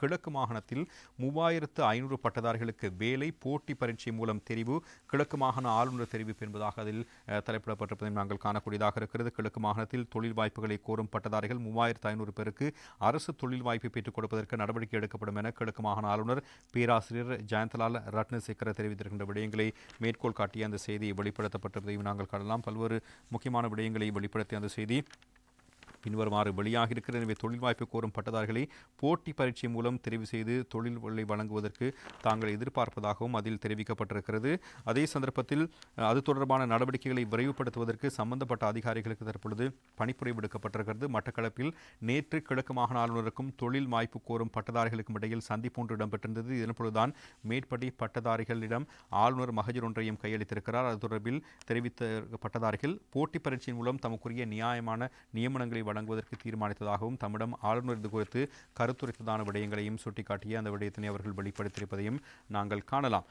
கிழக்கு மாகாணத்தில் 3500 பட்டதாரிகளுக்கு வேலை போட்டி பரீட்சை மூலம் தெரிவு, கிழக்கு மாகாண ஆளுநர் தெரிவிப்பு என்பதாக அதில் தலைப்பிடப்பட்டிருப்பதை நாங்கள் காணக்கூடியதாக இருக்கிறது. கிழக்கு மாகாணத்தில் தொழில் வாய்ப்புகளை கோரும் பட்டதாரிகள் 3500 பேருக்கு அரசு தொழில் வாய்ப்பை பெற்றுக் கொடுப்பதற்கு நடவடிக்கை எடுக்கப்படும் என கிழக்கு மாகாண ஆளுநர் பேராசிரியர் ஜெயந்தலால் ரட்னசேகர தெரிவித்திருக்கின்ற விடயங்களை மேற்கோள் காட்டிய அந்த செய்தி வெளிப்படுத்தப்பட்டிருப்பதையும் நாங்கள் காணலாம். பல்வேறு முக்கியமான விடயங்களை வெளிப்படுத்திய அந்த செய்தி பின்வருமாறு வெளியாக இருக்கிறது. எனவே தொழில் வாய்ப்பு கோரும் பட்டதாரிகளை போட்டி பரீட்சை மூலம் தெரிவு செய்து தொழில்களை வழங்குவதற்கு தாங்கள் எதிர்பார்ப்பதாகவும் அதில் தெரிவிக்கப்பட்டிருக்கிறது. அதே சந்தர்ப்பத்தில் அது தொடர்பான நடவடிக்கைகளை விரைவுபடுத்துவதற்கு சம்பந்தப்பட்ட அதிகாரிகளுக்கு தற்பொழுது பணிப்புரை விடுக்கப்பட்டிருக்கிறது. மட்டக்களப்பில் நேற்று கிழக்கு மாகாண ஆளுநருக்கும் தொழில் வாய்ப்பு கோரும் பட்டதாரிகளுக்கும் இடையில் சந்திப்பு ஒன்று இடம்பெற்றிருந்தது. இதன்பொழுதுதான் மேற்படி பட்டதாரிகளிடம் ஆளுநர் மகஜர் ஒன்றையும் கையளித்திருக்கிறார். அது தொடர்பில் தெரிவித்த பட்டதாரிகள் போட்டி பரீட்சையின் மூலம் தமக்குரிய நியாயமான நியமனங்களை வழங்குவதற்கு தீர்மானித்ததாகவும் தம்மிடம் ஆளுநர் இது குறித்து கருத்துரைத்ததான விடயங்களையும் சுட்டிக்காட்டிய அந்த விடயத்தினை அவர்கள் வெளிப்படுத்தியிருப்பதையும் நாங்கள் காணலாம்.